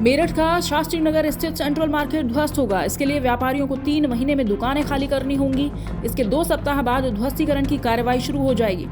मेरठ का शास्त्री नगर स्थित central market ध्वस्त होगा। इसके लिए व्यापारियों को 3 महीने में दुकानें खाली करनी होंगी। इसके 2 सप्ताह बाद ध्वस्तीकरण की कार्रवाई शुरू हो जाएगी।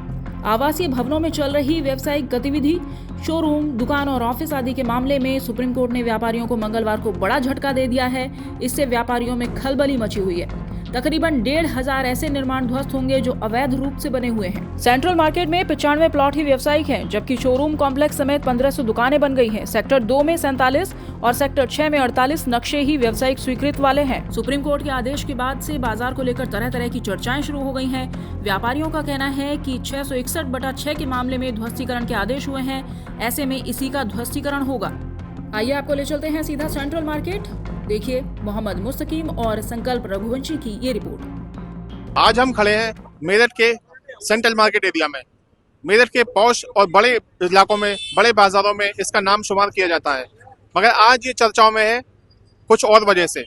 आवासीय भवनों में चल रही व्यावसायिक गतिविधि, शोरूम, दुकान और ऑफिस आदि के मामले में सुप्रीम कोर्ट ने व्यापारियों को मंगलवार को बड़ा झटका दे दिया है। इससे व्यापारियों में खलबली मची हुई है। तकरीबन 1,500 ऐसे निर्माण ध्वस्त होंगे जो अवैध रूप से बने हुए हैं। सेंट्रल मार्केट में 95 प्लॉट ही व्यावसायिक हैं, जबकि शोरूम कॉम्प्लेक्स समेत 1500 दुकानें बन गई हैं। सेक्टर 2 में 47 और सेक्टर 6 में 48 नक्शे ही व्यावसायिक स्वीकृत वाले हैं। सुप्रीम कोर्ट के आदेश के बाद से बाजार को लेकर तरह तरह की चर्चाएं शुरू हो गई हैं। व्यापारियों का कहना है कि 661/6 के मामले में ध्वस्तीकरण के आदेश हुए हैं। ऐसे में इसी का ध्वस्तीकरण होगा। आइए आपको ले चलते हैं सीधा सेंट्रल मार्केट। देखिए मोहम्मद मुस्तकीम और संकल्प रघुवंशी की ये रिपोर्ट। आज हम खड़े हैं मेरठ के सेंट्रल मार्केट एरिया में। मेरठ के पॉश और बड़े इलाकों में, बड़े बाजारों में इसका नाम शुमार किया जाता है, मगर आज ये चर्चाओं में है कुछ और वजह से।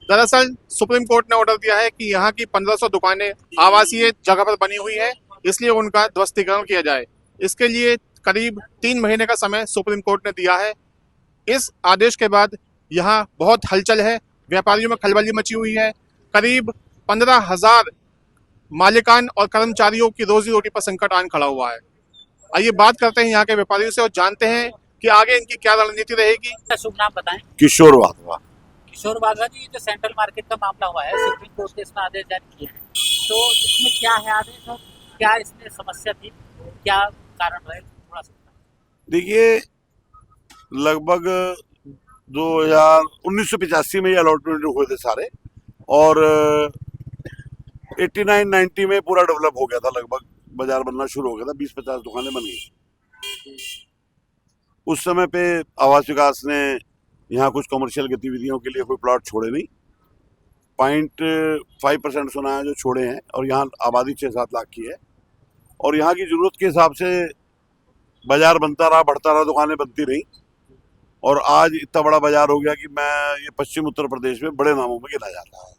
दरअसल सुप्रीम कोर्ट ने ऑर्डर दिया है कि यहाँ की 1500 दुकानें आवासीय जगह पर बनी हुई है, इसलिए उनका ध्वस्तीकरण किया जाए। इसके लिए करीब 3 महीने का समय सुप्रीम कोर्ट ने दिया है। इस आदेश के बाद यहाँ बहुत हलचल है, व्यापारियों में खलबली मची हुई है। करीब 15,000 मालिकान और कर्मचारियों की रोजी रोटी पर संकट आन खड़ा हुआ है। आइए बात करते हैं यहाँ के व्यापारियों से और जानते हैं कि आगे इनकी क्या रणनीति रहेगी। शुभ नाम बताएं। किशोर वाधवा। किशोर वाधवा जी, ये जो सेंट्रल मार्केट का मामला हुआ है, सुप्रीम कोर्ट ने इसमें आदेश जारी किया है, तो इसमें क्या है आदेश और क्या इसमें समस्या थी, क्या कारण रहे, थोड़ा सा देखिए, लगभग 1985 में ये अलॉटमेंट हुए थे सारे, और 89-90 में पूरा डेवलप हो गया था। लगभग बाजार बनना शुरू हो गया था, 20-50 दुकानें बन गई। उस समय पे आवास विकास ने यहाँ कुछ कमर्शियल गतिविधियों के लिए कोई प्लॉट छोड़े नहीं। 0.5% सुना है जो छोड़े हैं, और यहाँ आबादी 6-7 लाख की है, और यहाँ की जरूरत के हिसाब से बाजार बनता रहा, बढ़ता रहा, दुकानें बनती रही, और आज इतना बड़ा बाजार हो गया कि ये पश्चिम उत्तर प्रदेश में बड़े नामों में गिना जाता है।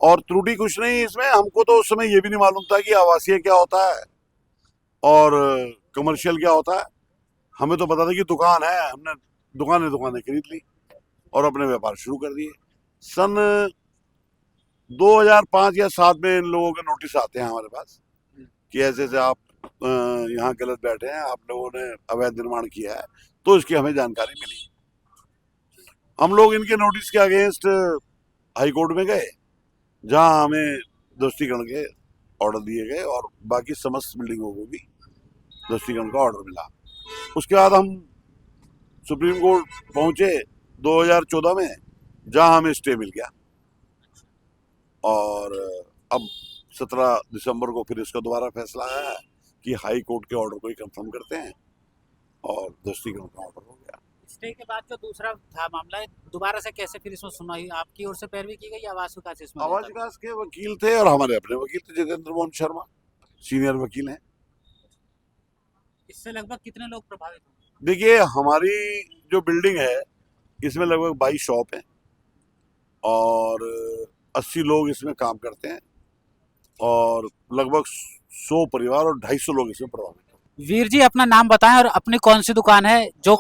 और त्रुटि कुछ नहीं इसमें। हमको तो उस समय ये भी नहीं मालूम था कि आवासीय क्या होता है और कमर्शियल क्या होता है। हमें तो पता था कि दुकान है, हमने दुकानें खरीद ली और अपने व्यापार शुरू कर दिए। सन 2005 या 7 में इन लोगों के नोटिस आते हैं हमारे पास कि ऐसे ऐसे आप यहाँ गलत बैठे हैं, आप लोगों ने अवैध निर्माण किया है, तो इसकी हमें जानकारी मिली। हम लोग इनके नोटिस के अगेंस्ट हाई कोर्ट में गए, जहां हमें ध्वस्तीकरण के ऑर्डर दिए गए और बाकी समस्त बिल्डिंगों को भी ध्वस्तीकरण का ऑर्डर मिला। उसके बाद हम सुप्रीम कोर्ट पहुंचे 2014 में, जहां हमें स्टे मिल गया, और अब 17 दिसंबर को फिर इसका दोबारा फैसला आया है कि हाई कोर्ट के ऑर्डर को ही कंफर्म करते हैं, और ध्वस्तीकरण का ऑर्डर हो गया। स्टे के बाद जो दूसरा था मामला, दोबारा से कैसे फिर इसमें सुनवाई आपकी ओर से पैरवी की गई, आवास विकास इसमें? आवास विकास के वकील थे और हमारे अपने वकील थे, जितेंद्र मोहन शर्मा सीनियर वकील हैं। इससे लगभग कितने लोग प्रभावित होंगे? देखिए, हमारी जो बिल्डिंग है इसमें लगभग 22 शॉप हैं और 80 लोग इसमें काम करते हैं, और लगभग 100 परिवार और 250 लोग इसमें प्रभावित हैं। वीर जी, अपना नाम बताएं और अपनी कौन सी दुकान है जो?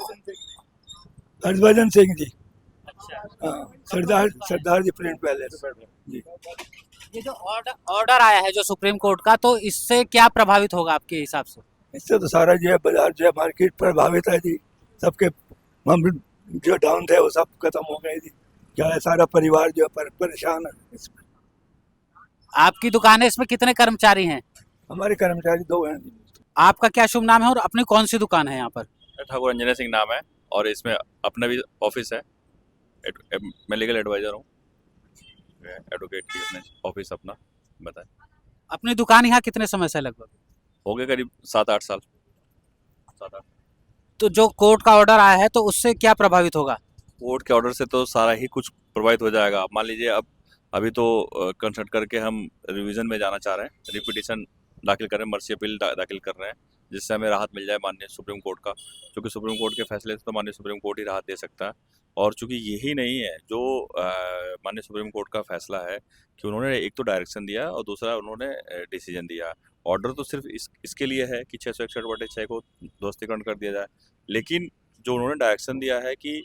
हर्षवर्धन सिंह जी। अच्छा, सरदार जी प्रिंट पैलेस जी। ये जो ऑर्डर आया है जो सुप्रीम कोर्ट का, तो इससे क्या प्रभावित होगा आपके हिसाब से? इससे तो सारा जो है बाजार, जो है मार्केट प्रभावित है जी। सबके हम जो डाउन थे वो सब खत्म हो गए जी। क्या है, सारा परिवार जो है परेशान है इसमें। आपकी दुकान है, इसमें कितने कर्मचारी हैं? हमारे कर्मचारी 2 हैं जी। आपका क्या शुभ नाम है और अपनी कौन सी दुकान है यहाँ पर? ठाकुर अंजनी सिंह नाम है, और इसमें अपना भी ऑफिस है। मैं लीगल एडवाइजर हूँ, एडवोकेट की अपने ऑफिस अपना। बताएं। अपनी दुकान यहाँ कितने समय से लगभग? हो गए करीब 7-8 साल। 7-8। तो जो कोर्ट का ऑर्डर आया है, तो उससे क्या प्रभावित होगा? कोर्ट के ऑर्डर से तो सारा ही कुछ प्रभावित हो जाएगा। मान लीजिए, अभी तो कंसल्ट करके हम रिवीजन में जाना चाह रहे हैं, रिपिटिशन दाखिल कर रहे हैं, मर्सी अपील दाखिल कर रहे हैं, जिससे हमें राहत मिल जाए माननीय सुप्रीम कोर्ट का। क्योंकि सुप्रीम कोर्ट के फैसले से तो माननीय सुप्रीम कोर्ट ही राहत दे सकता है। और चूंकि यही नहीं है जो माननीय सुप्रीम कोर्ट का फैसला है कि उन्होंने एक तो डायरेक्शन दिया और दूसरा उन्होंने डिसीजन दिया। ऑर्डर तो सिर्फ इसके लिए है कि 661/6 को ध्वस्तीकरण कर दिया जाए, लेकिन जो उन्होंने डायरेक्शन दिया है कि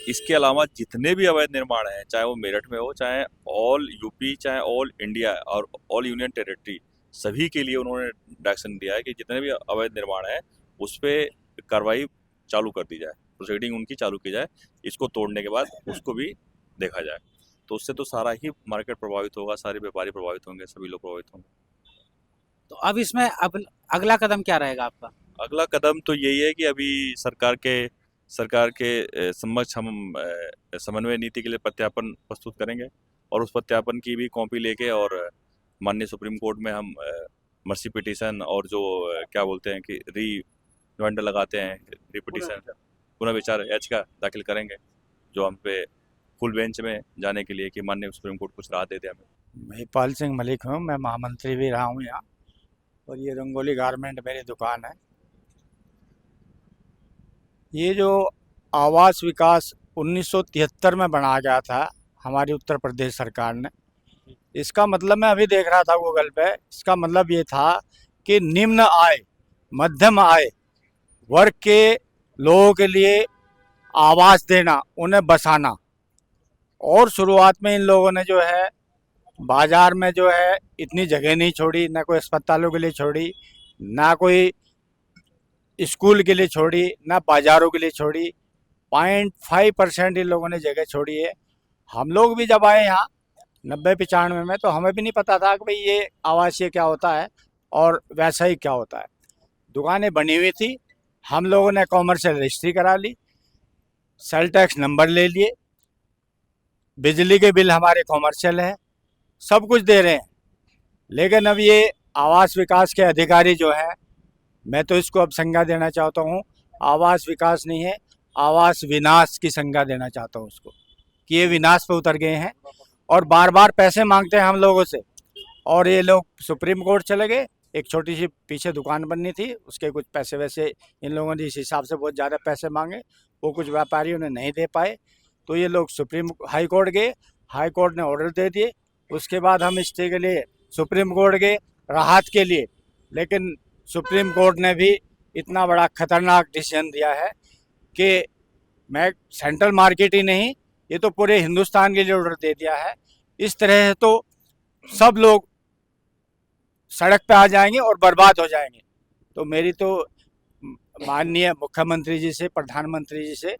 इसके अलावा जितने भी अवैध निर्माण हैं, चाहे वो मेरठ में हो, चाहे ऑल यूपी, चाहे ऑल इंडिया और ऑल यूनियन टेरिटरी, सभी के लिए उन्होंने डायरेक्शन दिया है कि जितने भी अवैध निर्माण हैं उस पर कार्रवाई चालू कर दी जाए, प्रोसीडिंग उनकी चालू की जाए। इसको तोड़ने के बाद उसको भी देखा जाए, तो उससे तो सारा ही मार्केट प्रभावित होगा, सारे व्यापारी प्रभावित होंगे, सभी लोग प्रभावित होंगे। तो अब इसमें अगला कदम क्या रहेगा आपका? अगला कदम तो यही है कि अभी सरकार के समक्ष हम समन्वय नीति के लिए प्रत्यापन प्रस्तुत करेंगे और उस प्रत्यापन की भी कॉपी लेके और माननीय सुप्रीम कोर्ट में हम मर्सी पिटीशन और जो क्या बोलते हैं कि रिमाइंडर लगाते हैं, रिपिटीशन पुनः विचार याचिका दाखिल करेंगे, जो हम पे फुल बेंच में जाने के लिए कि माननीय सुप्रीम कोर्ट कुछ राहत दे दे हमें। महिपाल सिंह मलिक हूँ, मैं महामंत्री भी रहा हूँ यहाँ, और ये रंगोली गारमेंट मेरी दुकान है। ये जो आवास विकास 1973 में बनाया गया था हमारी उत्तर प्रदेश सरकार ने, इसका मतलब मैं अभी देख रहा था गूगल पे, इसका मतलब ये था कि निम्न आय मध्यम आय वर्ग के लोगों के लिए आवास देना, उन्हें बसाना। और शुरुआत में इन लोगों ने जो है बाजार में जो है इतनी जगह नहीं छोड़ी, ना कोई अस्पतालों के लिए छोड़ी, ना कोई स्कूल के लिए छोड़ी, ना बाजारों के लिए छोड़ी। 0.5% इन लोगों ने जगह छोड़ी है। हम लोग भी जब आए यहाँ 90-95 में, तो हमें भी नहीं पता था कि भाई ये आवासीय क्या होता है और व्यावसायिक क्या होता है। दुकानें बनी हुई थी, हम लोगों ने कॉमर्शियल रजिस्ट्री करा ली, सेल टैक्स नंबर ले लिए, बिजली के बिल हमारे कॉमर्शियल है, सब कुछ दे रहे हैं। लेकिन अब ये आवास विकास के अधिकारी जो हैं, मैं तो इसको अब संज्ञा देना चाहता हूँ, आवास विकास नहीं है, आवास विनाश की संज्ञा देना चाहता हूँ उसको, कि ये विनाश पे उतर गए हैं और बार बार पैसे मांगते हैं हम लोगों से। और ये लोग सुप्रीम कोर्ट चले गए, एक छोटी सी पीछे दुकान बननी थी, उसके कुछ पैसे वैसे इन लोगों ने इस हिसाब से बहुत ज़्यादा पैसे मांगे, वो कुछ व्यापारियों ने नहीं दे पाए, तो ये लोग हाई कोर्ट गए, हाई कोर्ट ने ऑर्डर दे दिए। उसके बाद हम स्टे के लिए सुप्रीम कोर्ट गए राहत के लिए, लेकिन सुप्रीम कोर्ट ने भी इतना बड़ा खतरनाक डिसीजन दिया है कि मैं सेंट्रल मार्केट ही नहीं, ये तो पूरे हिंदुस्तान के लिए ऑर्डर दे दिया है। इस तरह तो सब लोग सड़क पे आ जाएंगे और बर्बाद हो जाएंगे। तो मेरी तो माननीय मुख्यमंत्री जी से, प्रधानमंत्री जी से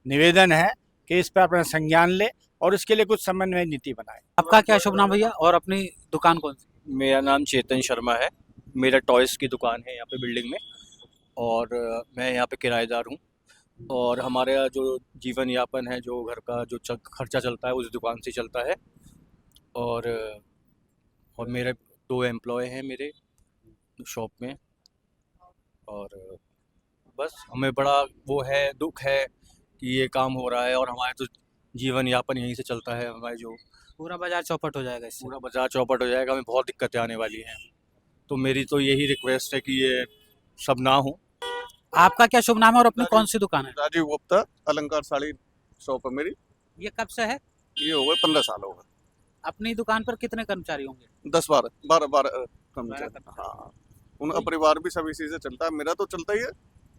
निवेदन है कि इस पर अपना संज्ञान ले और इसके लिए कुछ समन्वय नीति बनाए। आपका क्या शुभ नाम भैया और अपनी दुकान कौन सी? मेरा नाम चेतन शर्मा है, मेरा टॉयज़ की दुकान है यहाँ पे बिल्डिंग में, और मैं यहाँ पे किराएदार हूँ। और हमारा जो जीवन यापन है, जो घर का जो खर्चा चलता है, उस दुकान से चलता है। और मेरे 2 एम्प्लॉय हैं मेरे शॉप में, और बस हमें बड़ा वो है, दुख है कि ये काम हो रहा है, और हमारा तो जीवन यापन यहीं से चलता है। हमारे जो पूरा बाजार चौपट हो जाएगा इससे। पूरा बाजार चौपट हो जाएगा, हमें बहुत दिक्कतें आने वाली हैं। तो मेरी तो यही रिक्वेस्ट है कि ये सब ना हो। आपका क्या शुभ नाम है और अपनी कौन सी दुकान है? राजीव गुप्ता, अलंकार साड़ी शॉप है मेरी। ये कब से है? ये हो गए 15 साल हो गए। अपनी दुकान पर कितने कर्मचारी होंगे? 10-12 कर्मचारी। हाँ, उनका परिवार भी सब इसी से चलता है, मेरा तो चलता ही है,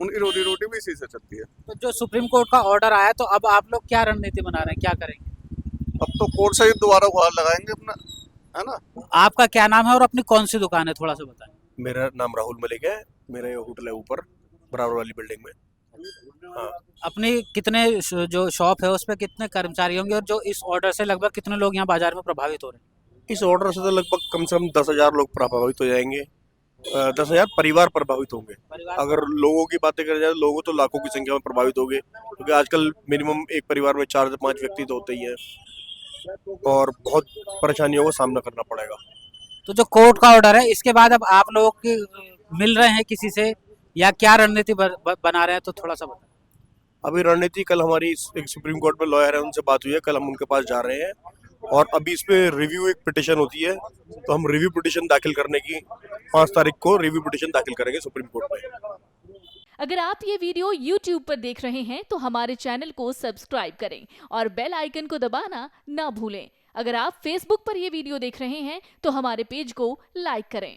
उनकी रोटी रोटी भी इसी से चलती है। तो जो सुप्रीम कोर्ट का ऑर्डर आया, तो अब आप लोग क्या रणनीति बना रहे हैं, क्या करेंगे? अब तो कोर्ट से ही दोबारा गुहार लगाएंगे अपना, है ना। आपका क्या नाम है और अपनी कौन सी दुकान है, थोड़ा सा बताएं। मेरा नाम राहुल मलिक है, मेरा ये होटल है ऊपर बराबर वाली बिल्डिंग में। हाँ, अपनी कितने जो शॉप है उस पर कितने कर्मचारी होंगे, और जो इस ऑर्डर से लगभग कितने लोग यहाँ बाजार में प्रभावित हो रहे हैं? इस ऑर्डर से तो लगभग कम से कम 10,000 लोग प्रभावित हो जाएंगे। 10,000 परिवार प्रभावित होंगे। अगर लोगों की बातें करें जाए, लोगों तो लाखों की संख्या में प्रभावित होंगे, क्योंकि आजकल मिनिमम एक परिवार में 4 से 5 व्यक्ति तो होते ही हैं, और बहुत परेशानियों का सामना करना पड़ेगा। तो जो कोर्ट का ऑर्डर है, इसके बाद अब आप लोग मिल रहे हैं किसी से, या क्या रणनीति बना रहे हैं, तो थोड़ा सा बताएं। अभी रणनीति, कल हमारी एक सुप्रीम कोर्ट में लॉयर है, उनसे बात हुई है, कल हम उनके पास जा रहे हैं, और अभी इस पे रिव्यू एक पिटीशन होती है, तो हम रिव्यू पिटीशन दाखिल करने की 5 तारीख को रिव्यू पिटीशन दाखिल करेंगे सुप्रीम कोर्ट में। अगर आप ये वीडियो YouTube पर देख रहे हैं तो हमारे चैनल को सब्सक्राइब करें और बेल आइकन को दबाना ना भूलें। अगर आप Facebook पर ये वीडियो देख रहे हैं तो हमारे पेज को लाइक करें।